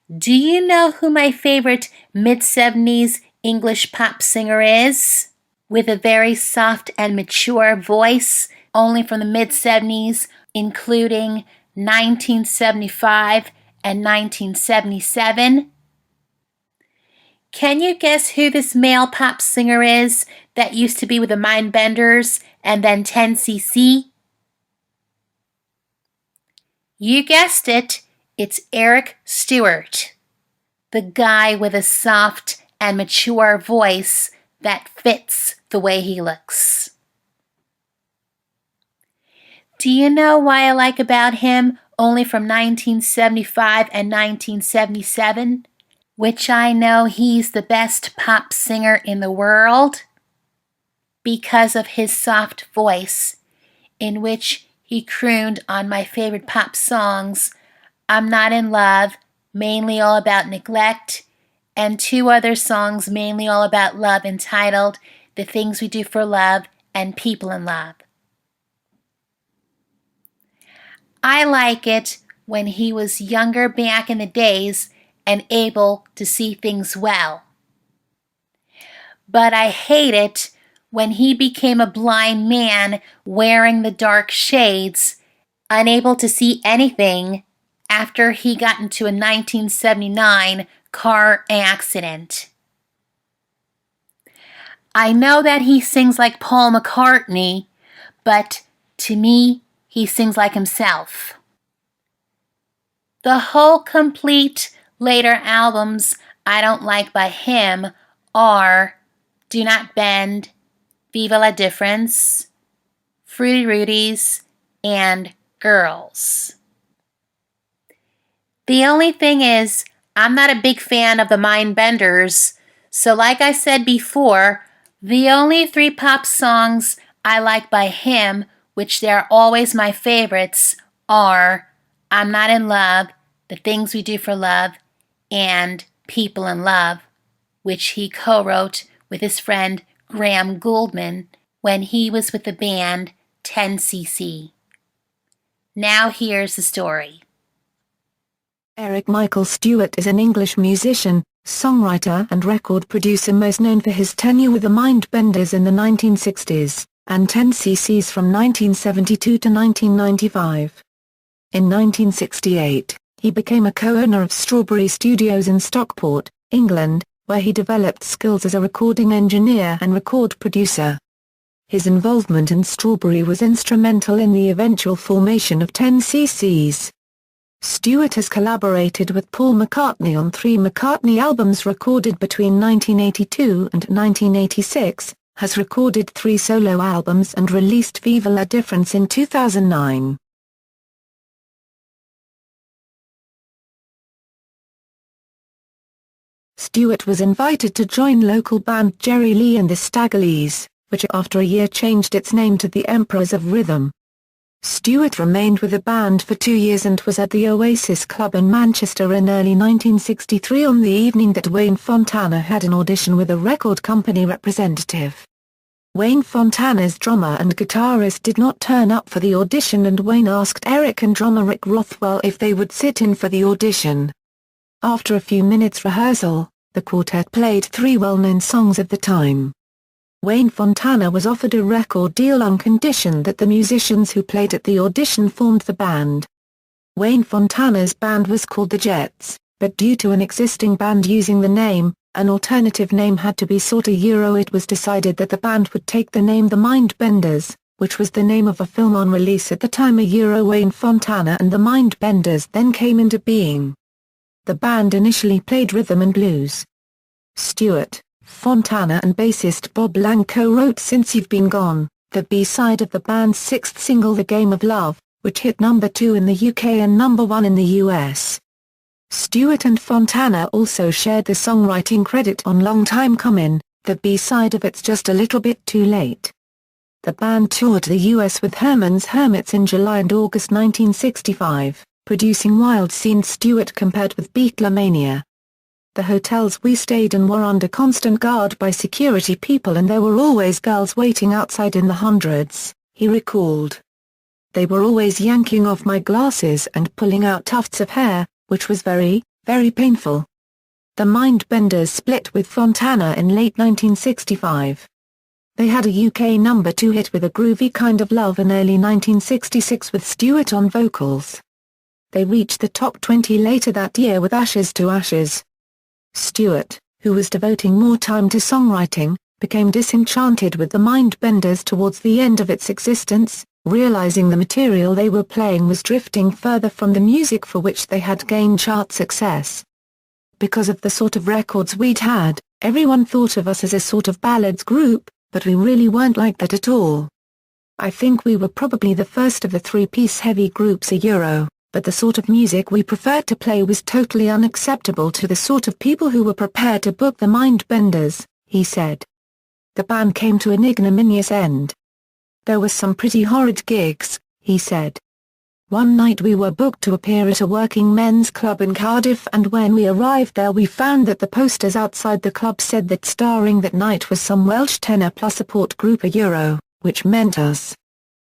Do you know who my favorite mid-70s English pop singer is? With a very soft and mature voice, only from the mid-70s, including 1975 and 1977. Can you guess who this male pop singer is that used to be with the Mindbenders and then 10cc? You guessed it, it's Eric Stewart, the guy with a soft and mature voice that fits the way he looks. Do you know why I like about him only from 1975 and 1977? Which I know he's the best pop singer in the world? Because of his soft voice, in which he crooned on my favorite pop songs, I'm Not in Love, mainly all about neglect, and two other songs mainly all about love entitled The Things We Do for Love and People in Love. I like it when he was younger back in the days and able to see things well. But I hate it when he became a blind man wearing the dark shades, unable to see anything after he got into a 1979 car accident. I know that he sings like Paul McCartney, but to me, he sings like himself. The whole complete later albums I don't like by him are Do Not Bend, Viva la Difference, Fruity Rudies, and Girls. The only thing is, I'm not a big fan of the Mindbenders, so like I said before, the only three pop songs I like by him, which they're always my favorites, are I'm Not in Love, The Things We Do for Love, and People in Love, which he co-wrote with his friend Graham Gouldman when he was with the band 10cc. Now here's the story. Eric Michael Stewart is an English musician, songwriter and record producer most known for his tenure with the Mindbenders in the 1960s, and 10cc's from 1972 to 1995. In 1968, he became a co-owner of Strawberry Studios in Stockport, England, where he developed skills as a recording engineer and record producer. His involvement in Strawberry was instrumental in the eventual formation of 10cc's. Stewart has collaborated with Paul McCartney on 3 McCartney albums recorded between 1982 and 1986, has recorded 3 solo albums and released Viva la Difference in 2009. Stewart was invited to join local band Jerry Lee and the Staggerlees, which after a year changed its name to the Emperors of Rhythm. Stewart remained with the band for 2 years and was at the Oasis Club in Manchester in early 1963 on the evening that Wayne Fontana had an audition with a record company representative. Wayne Fontana's drummer and guitarist did not turn up for the audition and Wayne asked Eric and drummer Rick Rothwell if they would sit in for the audition. After a few minutes rehearsal, the quartet played 3 well-known songs of the time. Wayne Fontana was offered a record deal on condition that the musicians who played at the audition formed the band. Wayne Fontana's band was called the Jets, but due to an existing band using the name, an alternative name had to be sought. It was decided that the band would take the name The Mindbenders, which was the name of a film on release at the time. Wayne Fontana and The Mindbenders then came into being. The band initially played rhythm and blues. Stewart, Fontana and bassist Bob Lang co-wrote Since You've Been Gone, the B-side of the band's 6th single The Game of Love, which hit number 2 in the UK and number 1 in the US. Stewart and Fontana also shared the songwriting credit on Long Time Comin', the B-side of It's Just a Little Bit Too Late. The band toured the US with Herman's Hermits in July and August 1965, producing Wild Scene. Stewart compared with Beatlemania. The hotels we stayed in were under constant guard by security people and there were always girls waiting outside in the hundreds, he recalled. They were always yanking off my glasses and pulling out tufts of hair, which was very, very painful. The Mindbenders split with Fontana in late 1965. They had a UK number 2 hit with A Groovy Kind of Love in early 1966 with Stewart on vocals. They reached the top 20 later that year with Ashes to Ashes. Stewart, who was devoting more time to songwriting, became disenchanted with the Mindbenders towards the end of its existence, realizing the material they were playing was drifting further from the music for which they had gained chart success. Because of the sort of records we'd had, everyone thought of us as a sort of ballads group, but we really weren't like that at all. I think we were probably the first of the three-piece heavy groups but the sort of music we preferred to play was totally unacceptable to the sort of people who were prepared to book the Mindbenders, he said. The band came to an ignominious end. There were some pretty horrid gigs, he said. One night we were booked to appear at a working men's club in Cardiff, and when we arrived there we found that the posters outside the club said that starring that night was some Welsh tenor plus support group which meant us.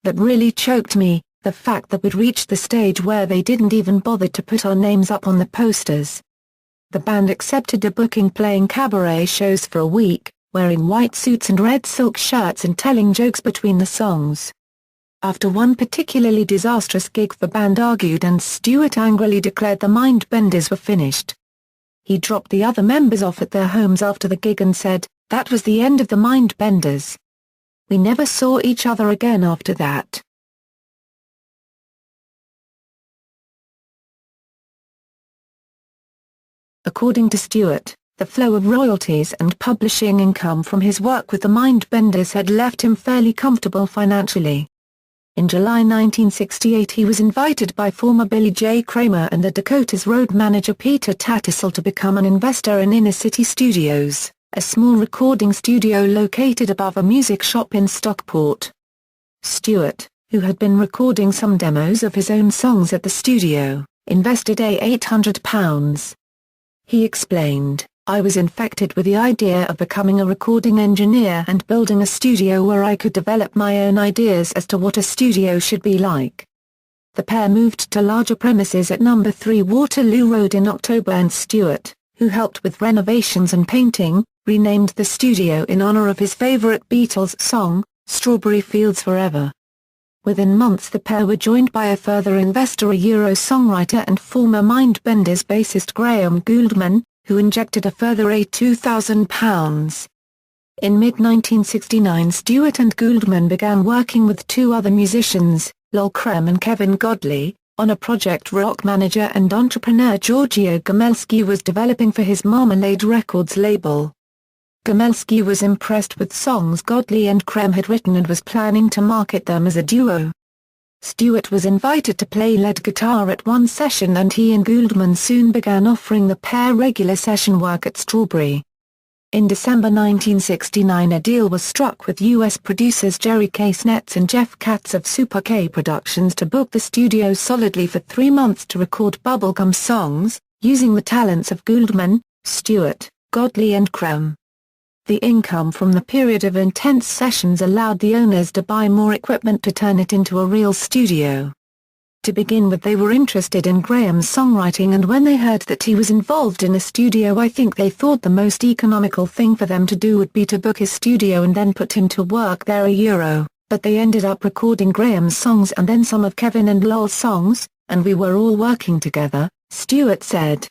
That really choked me, the fact that we'd reached the stage where they didn't even bother to put our names up on the posters. The band accepted a booking playing cabaret shows for a week, wearing white suits and red silk shirts and telling jokes between the songs. After one particularly disastrous gig, the band argued and Stewart angrily declared the Mindbenders were finished. He dropped the other members off at their homes after the gig and said, "That was the end of the Mindbenders. We never saw each other again after that." According to Stewart, the flow of royalties and publishing income from his work with the Mindbenders had left him fairly comfortable financially. In July 1968 he was invited by former Billy J. Kramer and the Dakotas road manager Peter Tattersall to become an investor in Inner City Studios, a small recording studio located above a music shop in Stockport. Stewart, who had been recording some demos of his own songs at the studio, invested £800. He explained, "I was infected with the idea of becoming a recording engineer and building a studio where I could develop my own ideas as to what a studio should be like." The pair moved to larger premises at No. 3 Waterloo Road in October, and Stewart, who helped with renovations and painting, renamed the studio in honor of his favorite Beatles song, Strawberry Fields Forever. Within months the pair were joined by a further investor, a songwriter and former Mindbenders bassist Graham Gouldman, who injected a further £2,000. In mid-1969 Stewart and Gouldman began working with two other musicians, Lol Creme and Kevin Godley, on a project rock manager and entrepreneur Giorgio Gomelsky was developing for his Marmalade Records label. Gomelsky was impressed with songs Godley and Creme had written and was planning to market them as a duo. Stewart was invited to play lead guitar at one session, and he and Gouldman soon began offering the pair regular session work at Strawberry. In December 1969 a deal was struck with U.S. producers Jerry Casnetz and Jeff Katz of Super K Productions to book the studio solidly for 3 months to record bubblegum songs, using the talents of Gouldman, Stewart, Godley and Creme. The income from the period of intense sessions allowed the owners to buy more equipment to turn it into a real studio. To begin with, they were interested in Graham's songwriting, and when they heard that he was involved in a studio, I think they thought the most economical thing for them to do would be to book his studio and then put him to work there but they ended up recording Graham's songs and then some of Kevin and Lol's songs, and we were all working together, Stewart said.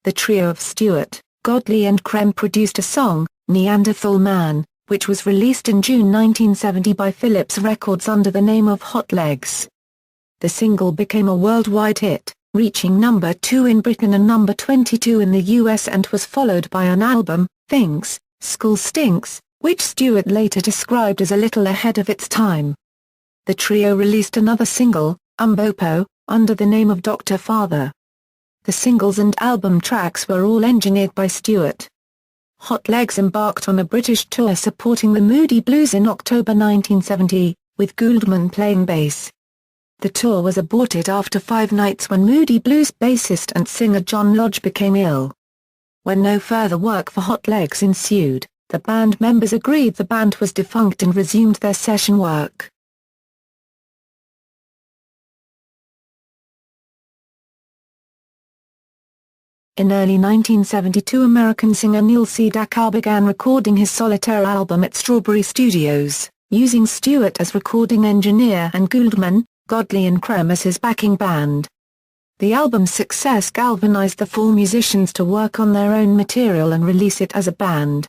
The trio of Stewart, Godley and Creme produced a song, Neanderthal Man, which was released in June 1970 by Philips Records under the name of Hot Legs. The single became a worldwide hit, reaching number 2 in Britain and number 22 in the US, and was followed by an album, Things, School Stinks, which Stewart later described as a little ahead of its time. The trio released another single, Umbopo, under the name of Dr. Father. The singles and album tracks were all engineered by Stewart. Hot Legs embarked on a British tour supporting the Moody Blues in October 1970, with Gouldman playing bass. The tour was aborted after 5 nights when Moody Blues bassist and singer John Lodge became ill. When no further work for Hot Legs ensued, the band members agreed the band was defunct and resumed their session work. In early 1972, American singer Neil Sedaka began recording his solitaire album at Strawberry Studios, using Stewart as recording engineer and Gouldman, Godley and Creme as his backing band. The album's success galvanized the four musicians to work on their own material and release it as a band.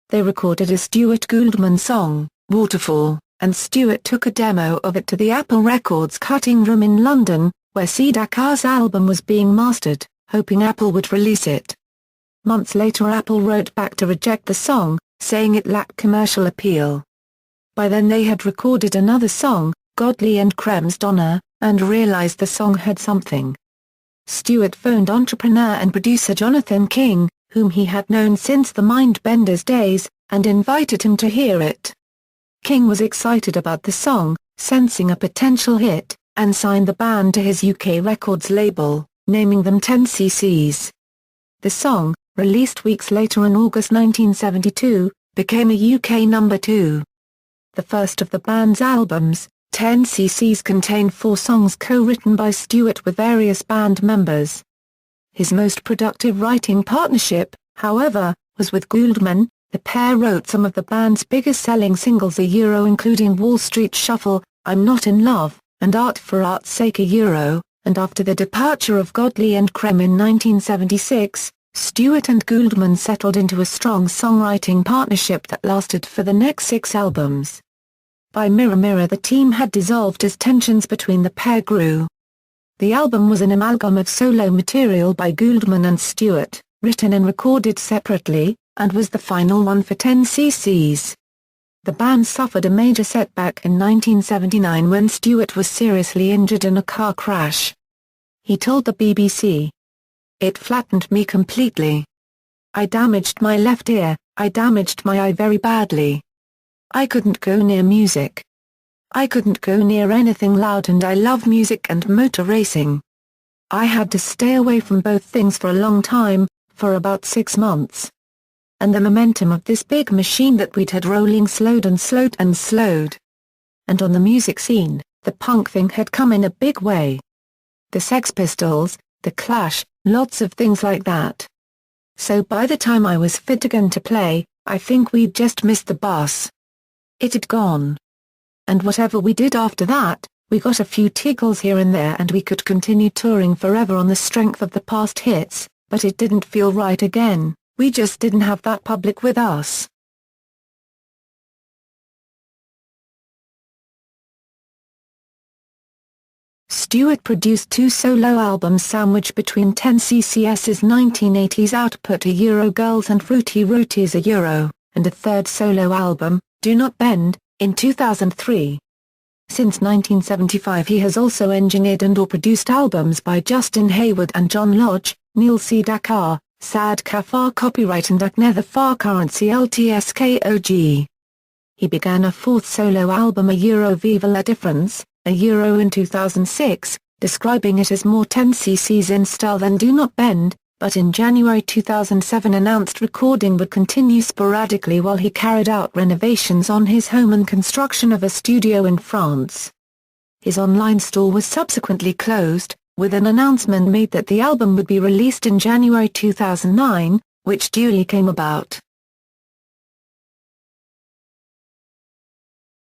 They recorded a Stewart-Gouldman song, Waterfall, and Stewart took a demo of it to the Apple Records cutting room in London, where Sedaka's album was being mastered, hoping Apple would release it. Months later, Apple wrote back to reject the song, saying it lacked commercial appeal. By then they had recorded another song, Godley and Creme's Donna, and realized the song had something. Stewart phoned entrepreneur and producer Jonathan King, whom he had known since the Mindbenders days, and invited him to hear it. King was excited about the song, sensing a potential hit, and signed the band to his UK records label, naming them 10cc's. The song, released weeks later in August 1972, became a UK number 2. The first of the band's albums, 10cc's, contained 4 songs co-written by Stewart with various band members. His most productive writing partnership, however, was with Gouldman. The pair wrote some of the band's biggest-selling singles including Wall Street Shuffle, I'm Not in Love, and Art for Art's Sake and after the departure of Godley and Creme in 1976, Stewart and Gouldman settled into a strong songwriting partnership that lasted for the next 6 albums. By Mirror Mirror, the team had dissolved as tensions between the pair grew. The album was an amalgam of solo material by Gouldman and Stewart, written and recorded separately, and was the final one for 10cc's. The band suffered a major setback in 1979 when Stewart was seriously injured in a car crash. He told the BBC, "It flattened me completely. I damaged my left ear, I damaged my eye very badly. I couldn't go near music. I couldn't go near anything loud, and I love music and motor racing. I had to stay away from both things for a long time, for about 6 months. And the momentum of this big machine that we'd had rolling slowed and slowed and slowed. And on the music scene, the punk thing had come in a big way. The Sex Pistols, The Clash, lots of things like that. So by the time I was fit again to play, I think we'd just missed the bus. It had gone. And whatever we did after that, we got a few tickles here and there, and we could continue touring forever on the strength of the past hits, but it didn't feel right again. We just didn't have that public with us." Stewart produced 2 solo albums sandwiched between 10cc's 1980s output Girls and Fruity Roties and a third solo album, Do Not Bend, in 2003. Since 1975 he has also engineered and/or produced albums by Justin Hayward and John Lodge, Neil Sedaka, Sad Kafar Copyright and Aknether Far Currency LTSKOG. He began a 4th solo album Viva La Difference, in 2006, describing it as more 10cc's in style than Do Not Bend, but in January 2007 announced recording would continue sporadically while he carried out renovations on his home and construction of a studio in France. His online store was subsequently closed, with an announcement made that the album would be released in January 2009, which duly came about.